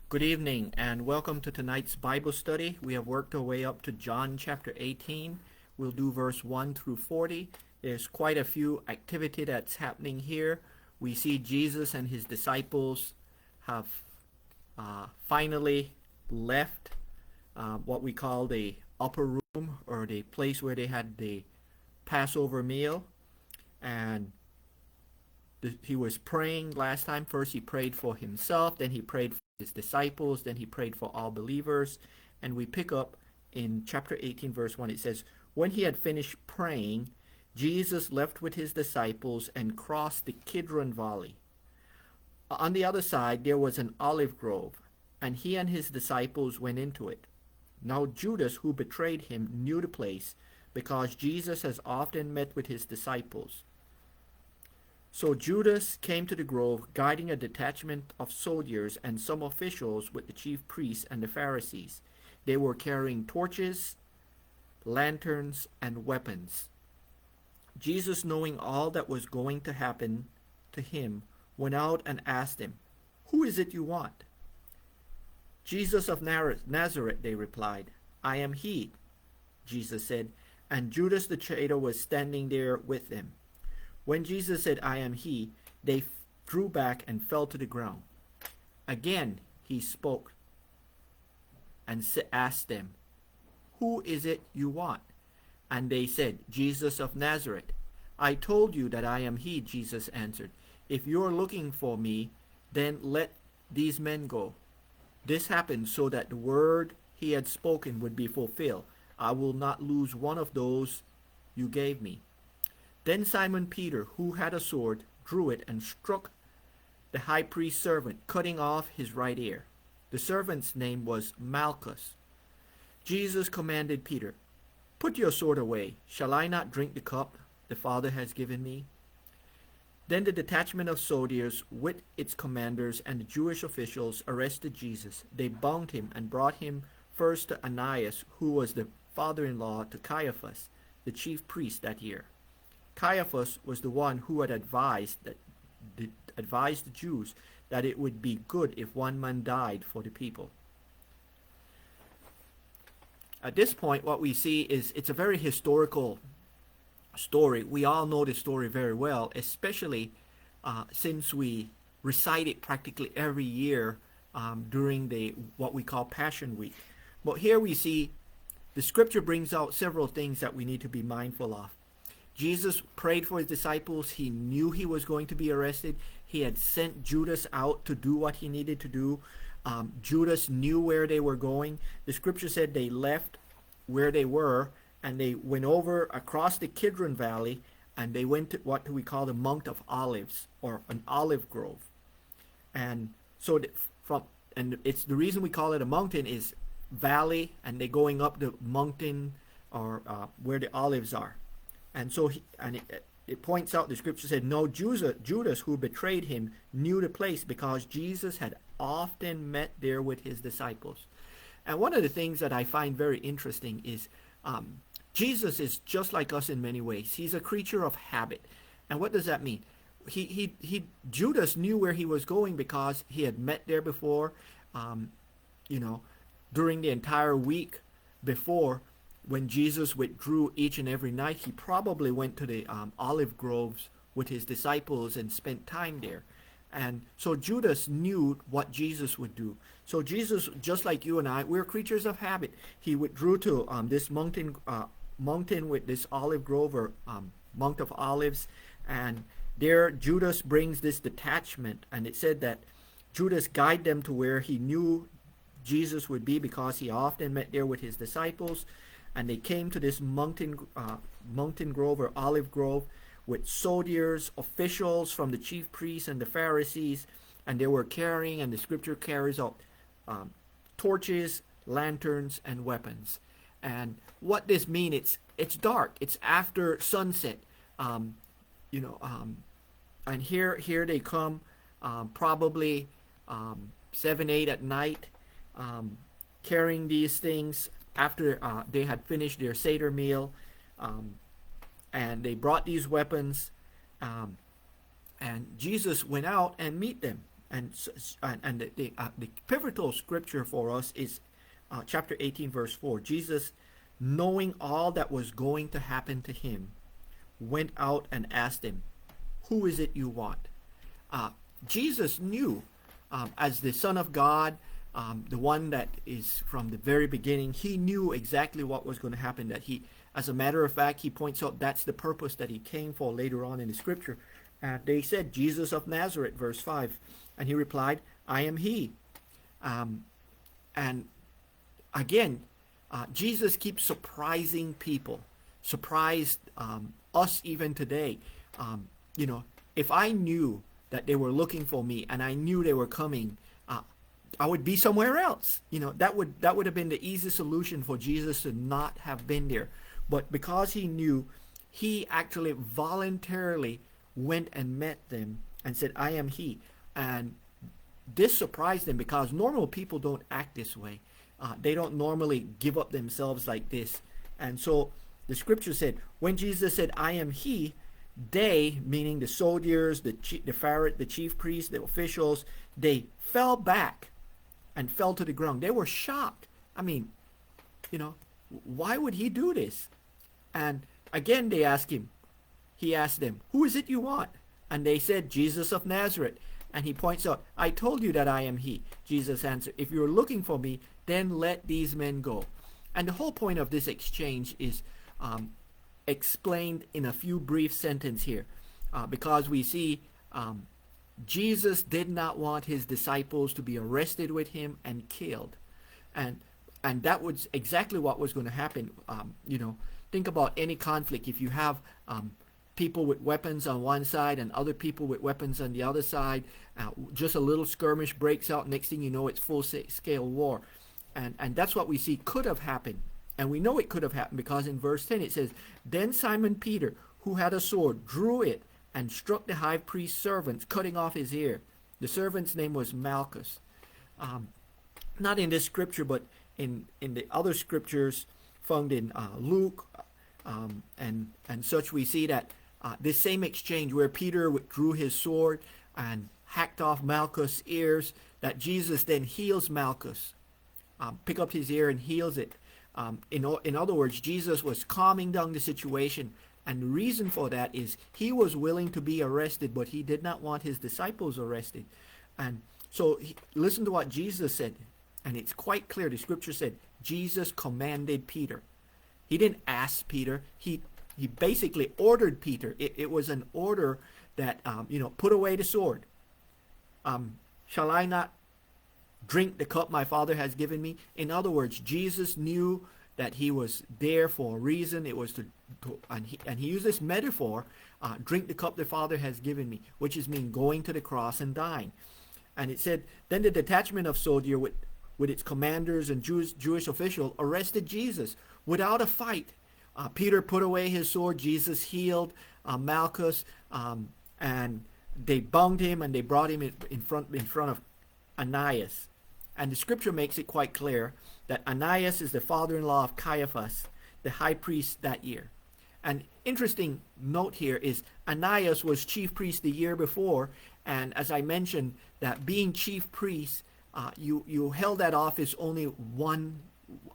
Good evening and welcome to tonight's Bible study. We have worked our way up to John chapter 18. We'll do verse 1 through 40. There's quite a few activity that's happening here. We see Jesus and his disciples have finally left what we call the upper room, or the place where they had the Passover meal. And he was praying last time. First he prayed for himself, then he prayed for his disciples, then he prayed for all believers. And we pick up in chapter 18 verse 1. It says, when he had finished praying, Jesus left with his disciples and crossed the Kidron Valley. On the other side there was an olive grove, and he and his disciples went into it. Now Judas, who betrayed him, knew the place, because Jesus has often met with his disciples. So Judas came to the grove, guiding a detachment of soldiers and some officials with the chief priests and the Pharisees. They were carrying torches, lanterns, and weapons. Jesus, knowing all that was going to happen to him, went out and asked him, "Who is it you want?" "Jesus of Nazareth," they replied. "I am he," Jesus said, and Judas the traitor was standing there with them. When Jesus said, "I am he," they drew back and fell to the ground. Again he spoke and asked them, "Who is it you want?" And they said, "Jesus of Nazareth." "I told you that I am he," Jesus answered. "If you are looking for me, then let these men go." This happened so that the word he had spoken would be fulfilled. "I will not lose one of those you gave me." Then Simon Peter, who had a sword, drew it and struck the high priest's servant, cutting off his right ear. The servant's name was Malchus. Jesus commanded Peter, "Put your sword away. Shall I not drink the cup the Father has given me?" Then the detachment of soldiers with its commanders and the Jewish officials arrested Jesus. They bound him and brought him first to Annas, who was the father-in-law to Caiaphas, the chief priest that year. Caiaphas was the one who had advised the Jews that it would be good if one man died for the people. At this point, what we see is it's a very historical story. We all know the story very well, especially since we recite it practically every year during the what we call Passion Week. But here we see the scripture brings out several things that we need to be mindful of. Jesus prayed for his disciples. He knew he was going to be arrested. He had sent Judas out to do what he needed to do. Judas knew where they were going. The scripture said they left where they were and they went over across the Kidron Valley, and they went to what we call the Mount of Olives, or an olive grove. And so it's the reason we call it a mountain is valley, and they're going up the mountain, or where the olives are. And so it points out, the scripture said, no, Judas, who betrayed him, knew the place, because Jesus had often met there with his disciples. And one of the things that I find very interesting is Jesus is just like us in many ways. He's a creature of habit. And what does that mean? Judas knew where he was going because he had met there before, during the entire week before. When Jesus withdrew each and every night, he probably went to the olive groves with his disciples and spent time there. And so Judas knew what Jesus would do. So Jesus, just like you and I, we're creatures of habit. He withdrew to this mountain with this olive grove, or Mount of Olives. And there Judas brings this detachment. And it said that Judas guided them to where he knew Jesus would be, because he often met there with his disciples. And they came to this mountain grove, or olive grove, with soldiers, officials from the chief priests and the Pharisees, and they were carrying, and the scripture carries out torches, lanterns, and weapons. And what this means, it's dark. It's after sunset, and here they come, probably 7, 8 at night, carrying these things. After they had finished their Seder meal, and they brought these weapons, and Jesus went out and meet them. And the pivotal scripture for us is chapter 18, verse 4. Jesus, knowing all that was going to happen to him, went out and asked him, "Who is it you want?" Jesus knew, as the Son of God, the one that is from the very beginning, he knew exactly what was going to happen. That he, as a matter of fact, he points out that's the purpose that he came for later on in the scripture. And they said, "Jesus of Nazareth," verse 5. And he replied, "I am he." And again, Jesus keeps surprising people, surprised us even today. If I knew that they were looking for me and I knew they were coming, I would be somewhere else. That would have been the easy solution for Jesus to not have been there. But because he knew, he actually voluntarily went and met them and said, "I am he." And this surprised them because normal people don't act this way. They don't normally give up themselves like this. And so the scripture said, when Jesus said, "I am he," they, meaning the soldiers, the chief priests, the officials, they fell back and fell to the ground. They were shocked. I mean, why would he do this? And again, he asked them, "Who is it you want?" And they said, "Jesus of Nazareth." And he points out, "I told you that I am he." Jesus answered, "If you're looking for me, then let these men go." And the whole point of this exchange is explained in a few brief sentences here, because we see Jesus did not want his disciples to be arrested with him and killed. And that was exactly what was going to happen. Think about any conflict. If you have people with weapons on one side and other people with weapons on the other side, just a little skirmish breaks out. Next thing you know, it's full-scale war. And that's what we see could have happened. And we know it could have happened because in verse 10 it says, "Then Simon Peter, who had a sword, drew it and struck the high priest's servant, cutting off his ear." The servant's name was Malchus. Not in this scripture, but in the other scriptures found in Luke and such, we see that this same exchange where Peter withdrew his sword and hacked off Malchus' ears, that Jesus then heals Malchus, pick up his ear and heals it. In other words, Jesus was calming down the situation, and the reason for that is he was willing to be arrested, but he did not want his disciples arrested. And so listen to what Jesus said, and it's quite clear. The scripture said Jesus commanded Peter. He didn't ask Peter. He basically ordered Peter. It was an order that, put away the sword. Shall I not drink the cup my Father has given me? In other words, Jesus knew that he was there for a reason. It was and he used this metaphor, drink the cup the Father has given me, which is mean going to the cross and dying. And it said, then the detachment of soldier with its commanders and Jewish official arrested Jesus without a fight. Peter put away his sword. Jesus healed Malchus, and they bound him and they brought him in front of Ananias. And the scripture makes it quite clear that Ananias is the father-in-law of Caiaphas, the high priest that year. An interesting note here is Ananias was chief priest the year before, and as I mentioned, that being chief priest, you held that office only one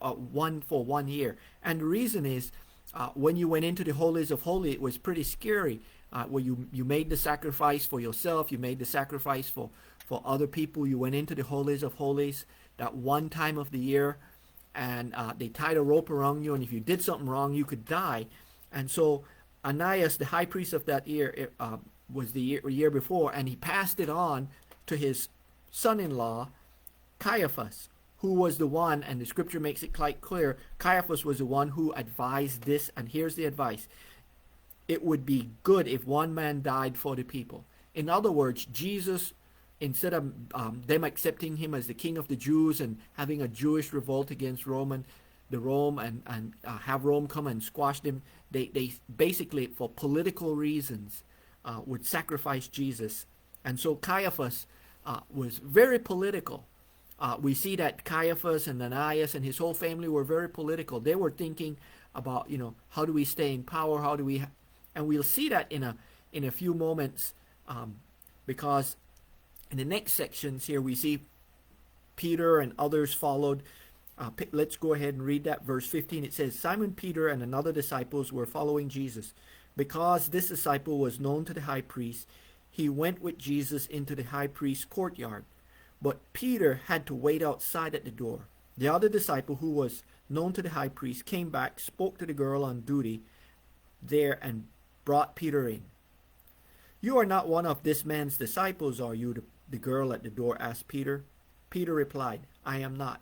for 1 year. And the reason is, when you went into the holies of holies, it was pretty scary. Where you made the sacrifice for yourself, you made the sacrifice for other people. You went into the holies of holies that one time of the year, and they tied a rope around you, and if you did something wrong, you could die. And so Ananias, the high priest of that year, was the year before, and he passed it on to his son-in-law, Caiaphas, who was the one, and the scripture makes it quite clear, Caiaphas was the one who advised this, and here's the advice: it would be good if one man died for the people. In other words, Jesus, instead of them accepting him as the king of the Jews and having a Jewish revolt against Rome and have Rome come and squash them, they basically, for political reasons, would sacrifice Jesus. And so Caiaphas was very political. We see that Caiaphas and Ananias and his whole family were very political. They were thinking about, how do we stay in power? How do we... And we'll see that in a few moments, because In the next sections here, we see Peter and others followed. Let's go ahead and read that. Verse 15, it says, Simon Peter and another disciples were following Jesus. Because this disciple was known to the high priest, he went with Jesus into the high priest's courtyard. But Peter had to wait outside at the door. The other disciple, who was known to the high priest, came back, spoke to the girl on duty there, and brought Peter in. You are not one of this man's disciples, are you? The girl at the door asked Peter. Peter replied, I am not.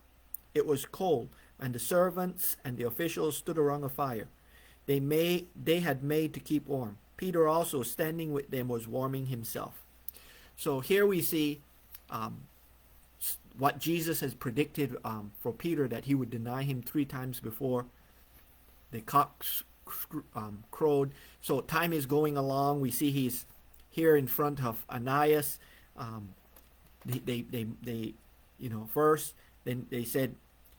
It was cold, and the servants and the officials stood around a fire they had made to keep warm. Peter also, standing with them, was warming himself. So here we see what Jesus has predicted for Peter, that he would deny him 3 times before the cocks crowed. So time is going along. We see he's here in front of Ananias. First, then they said,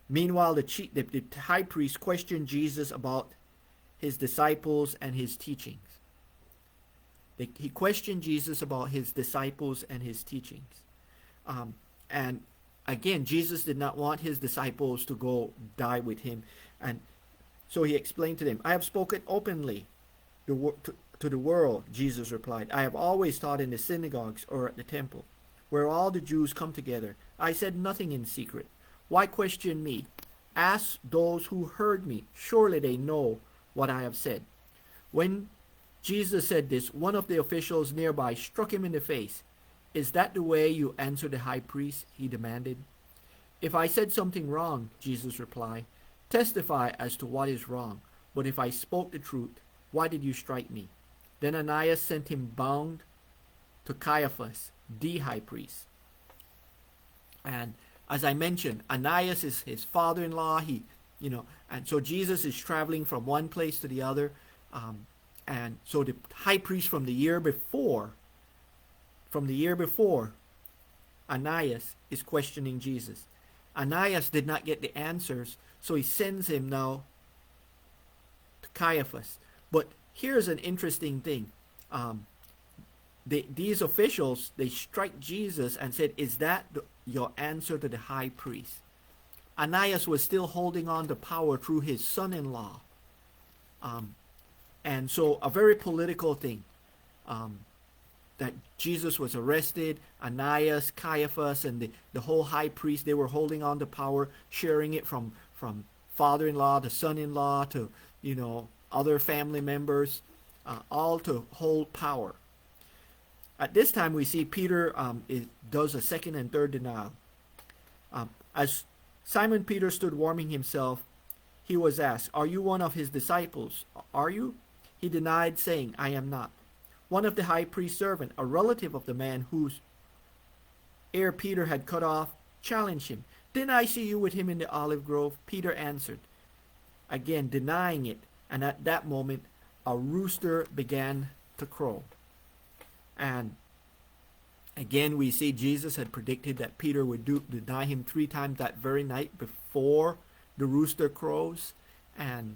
meanwhile, the high priest questioned Jesus about his disciples and his teachings. He questioned Jesus about his disciples and his teachings. And again, Jesus did not want his disciples to go die with him. And so he explained to them, I have spoken openly to the world, Jesus replied. I have always taught in the synagogues or at the temple, where all the Jews come together. I said nothing in secret. Why question me? Ask those who heard me. Surely they know what I have said. When Jesus said this, one of the officials nearby struck him in the face. Is that the way you answer the high priest? He demanded. If I said something wrong, Jesus replied, testify as to what is wrong. But if I spoke the truth, why did you strike me? Then Ananias sent him bound to Caiaphas, the high priest. And as I mentioned, Ananias is his father-in-law. And so Jesus is traveling from one place to the other. And so the high priest from the year before, Ananias is questioning Jesus. Ananias did not get the answers, so he sends him now to Caiaphas. But here's an interesting thing. These officials, they strike Jesus and said, is that your answer to the high priest? Ananias was still holding on to power through his son-in-law. And so a very political thing. That Jesus was arrested, Ananias, Caiaphas, and the whole high priest, they were holding on to power, sharing it from father-in-law to son-in-law to, other family members, all to hold power. At this time, we see Peter does a second and third denial. As Simon Peter stood warming himself, he was asked, are you one of his disciples? Are you? He denied, saying, I am not. One of the high priest's servants, a relative of the man whose ear Peter had cut off, challenged him. Didn't I see you with him in the olive grove? Peter answered, again denying it. And at that moment, a rooster began to crow. And again, we see Jesus had predicted that Peter would deny him 3 times that very night before the rooster crows. And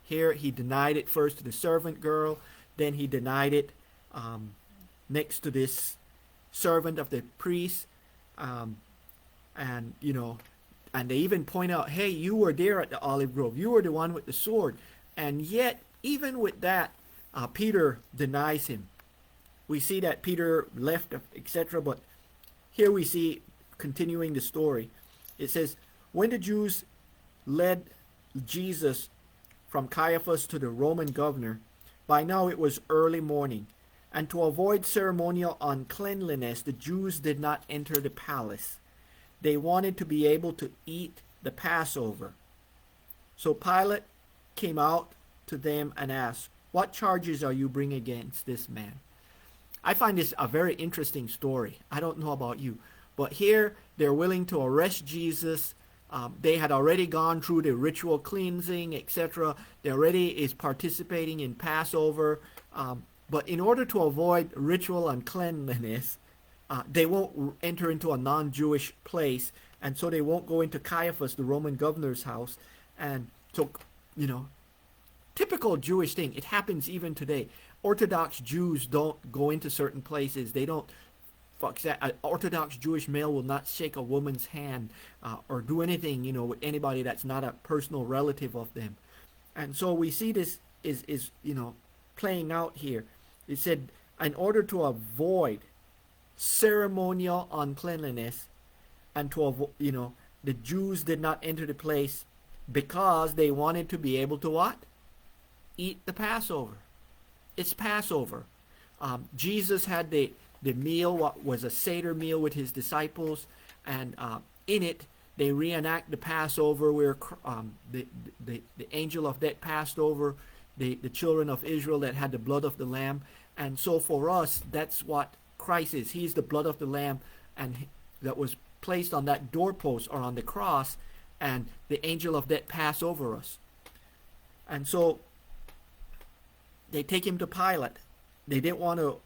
here he denied it first to the servant girl. Then he denied it next to this servant of the priest. And they even point out, hey, you were there at the olive grove. You were the one with the sword. And yet, even with that, Peter denies him. We see that Peter left, etc. But here we see, continuing the story, it says, when the Jews led Jesus from Caiaphas to the Roman governor, by now it was early morning, and to avoid ceremonial uncleanliness, the Jews did not enter the palace. They wanted to be able to eat the Passover. So Pilate came out to them and asked, what charges are you bringing against this man? I find this a very interesting story. I don't know about you, but here they're willing to arrest Jesus. They had already gone through the ritual cleansing, etc. They already is participating in Passover. But in order to avoid ritual uncleanliness, they won't enter into a non-Jewish place. And so they won't go into Caiaphas, the Roman governor's house. And so, typical Jewish thing. It happens even today. Orthodox Jews don't go into certain places. They don't For example, an Orthodox Jewish male will not shake a woman's hand or do anything, with anybody that's not a personal relative of them. And so we see this is playing out here. It said, in order to avoid ceremonial uncleanliness, and to avoid, the Jews did not enter the place because they wanted to be able to what? Eat the Passover. It's Passover. Jesus had the meal, what was a Seder meal with his disciples, and in it they reenact the Passover where the angel of death passed over the children of Israel that had the blood of the Lamb. And so for us, that's what Christ is. He's the blood of the Lamb, and that was placed on that doorpost or on the cross, and the angel of death passed over us. And so they take him to Pilate. They didn't want to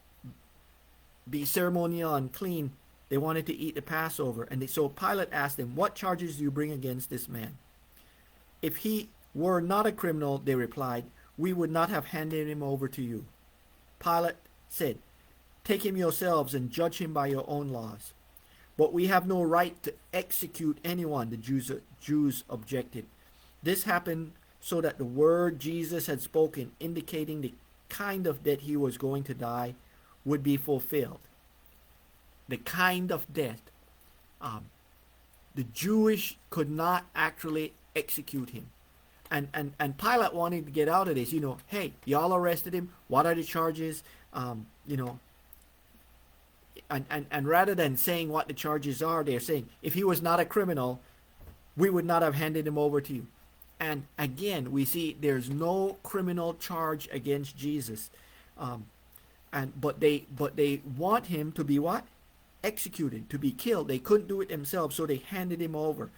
be ceremonial unclean. They wanted to eat the Passover. And so Pilate asked them, "What charges do you bring against this man?" "If he were not a criminal," they replied, "we would not have handed him over to you." Pilate said, "Take him yourselves and judge him by your own laws." "But we have no right to execute anyone," the Jews objected. This happened so that the word Jesus had spoken, indicating the kind of death he was going to die, would be fulfilled. The kind of death. The Jewish could not actually execute him. And Pilate wanted to get out of this. Hey, y'all arrested him. What are the charges? And rather than saying what the charges are, they're saying, if he was not a criminal, we would not have handed him over to you. And again, we see there's no criminal charge against Jesus. But they want him to be what? Executed, to be killed. They couldn't do it themselves, so they handed him over.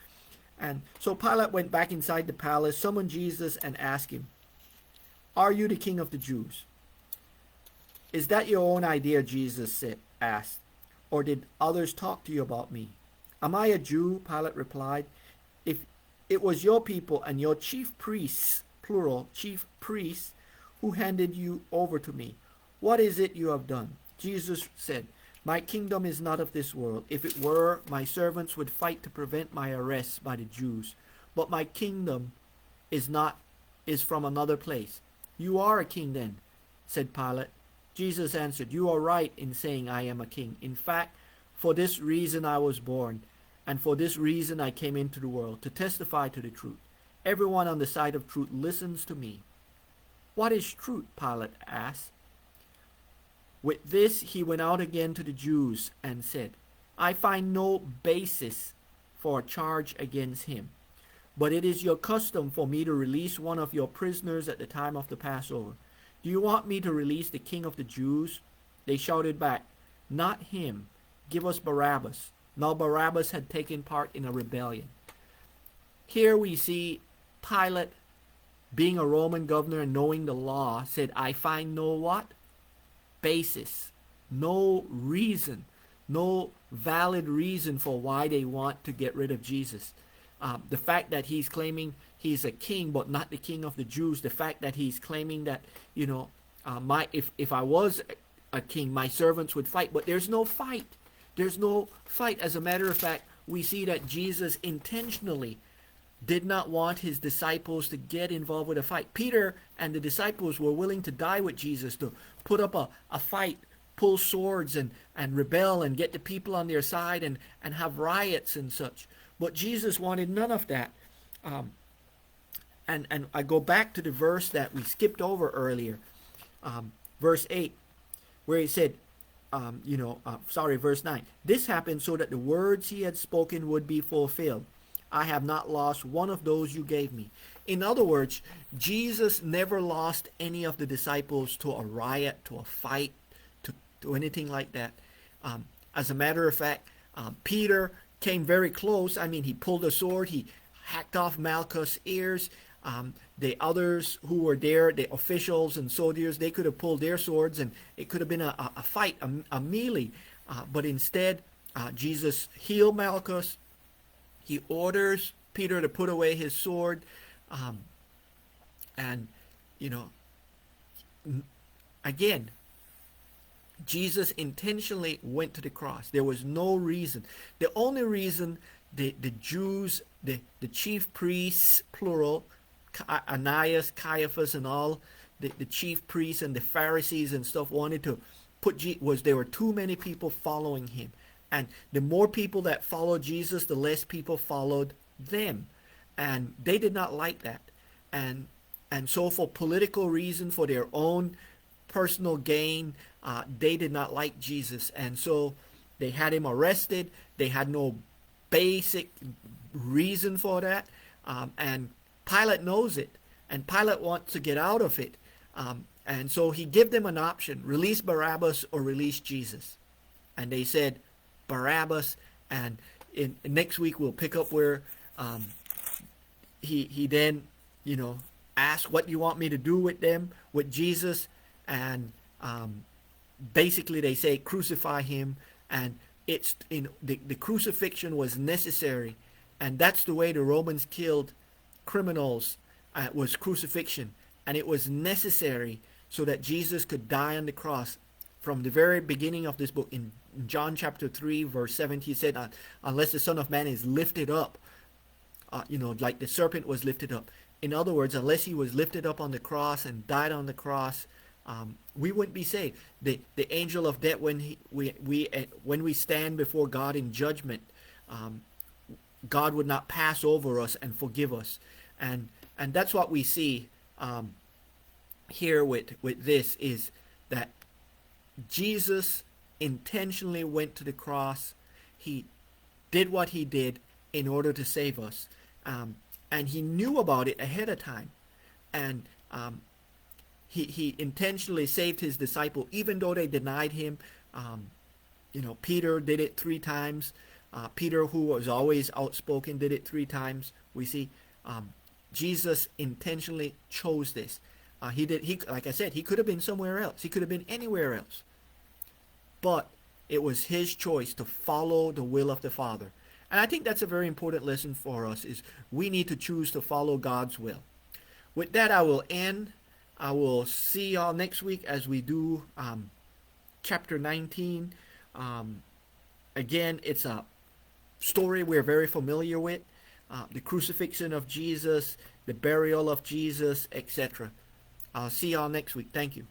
And so Pilate went back inside the palace, summoned Jesus, and asked him, "Are you the king of the Jews?" "Is that your own idea?" Jesus asked. "Or did others talk to you about me?" "Am I a Jew?" Pilate replied. "If it was your people and your chief priests," plural, chief priests, "who handed you over to me, what is it you have done?" Jesus said, "My kingdom is not of this world. If it were, my servants would fight to prevent my arrest by the Jews. But my kingdom is from another place." "You are a king then," said Pilate. Jesus answered, "You are right in saying I am a king. In fact, for this reason I was born, and for this reason I came into the world, to testify to the truth. Everyone on the side of truth listens to me." "What is truth?" Pilate asked. With this he went out again to the Jews and said, "I find no basis for a charge against him. But it is your custom for me to release one of your prisoners at the time of the Passover. Do you want me to release the king of the Jews?" They shouted back, "Not him. Give us Barabbas." Now Barabbas had taken part in a rebellion. Here we see Pilate, being a Roman governor and knowing the law, said, "I find no what? Basis. No reason. No valid reason for why they want to get rid of Jesus." The fact that he's claiming he's a king but not the king of the Jews, the fact that he's claiming that, if I was a king, my servants would fight, but there's no fight. There's no fight. As a matter of fact, we see that Jesus intentionally did not want his disciples to get involved with a fight. Peter and the disciples were willing to die with Jesus, to put up a fight, pull swords and rebel and get the people on their side and have riots and such. But Jesus wanted none of that. And I go back to the verse that we skipped over earlier, verse 8, where he said, verse 9. "This happened so that the words he had spoken would be fulfilled. I have not lost one of those you gave me." In other words, Jesus never lost any of the disciples to a riot, to a fight, to anything like that. As a matter of fact, Peter came very close. He pulled a sword. He hacked off Malchus' ears. The others who were there, the officials and soldiers, they could have pulled their swords and it could have been a fight, a melee. But instead, Jesus healed Malchus. He orders Peter to put away his sword. Again, Jesus intentionally went to the cross. There was no reason. The only reason the Jews, the chief priests, plural, Ananias, Caiaphas, and all the chief priests and the Pharisees and stuff wanted to was there were too many people following him. And the more people that followed Jesus, the less people followed them. And they did not like that. And so for political reason, for their own personal gain, they did not like Jesus. And so they had him arrested. They had no basic reason for that. And Pilate knows it. And Pilate wants to get out of it. And so he gave them an option: release Barabbas or release Jesus. And they said Barabbas. And next week we'll pick up where he then, asked, what do you want me to do with Jesus? And basically they say crucify him. And it's the crucifixion was necessary. And that's the way the Romans killed criminals, was crucifixion. And it was necessary so that Jesus could die on the cross. From the very beginning of this book, in John chapter 3, verse 7, he said, unless the Son of Man is lifted up, like the serpent was lifted up. In other words, unless he was lifted up on the cross and died on the cross, we wouldn't be saved. The angel of death, when we stand before God in judgment, God would not pass over us and forgive us. And that's what we see here with this, is that Jesus intentionally went to the cross. He did what he did in order to save us. And he knew about it ahead of time. And he intentionally saved his disciple, even though they denied him. Peter did it 3 times. Peter, who was always outspoken, did it 3 times. We see Jesus intentionally chose this. He like I said, he could have been somewhere else. He could have been anywhere else. But it was his choice to follow the will of the Father. And I think that's a very important lesson for us, is we need to choose to follow God's will. With that, I will end. I will see y'all next week as we do chapter 19. Again, it's a story we're very familiar with. The crucifixion of Jesus, the burial of Jesus, etc. I'll see y'all next week. Thank you.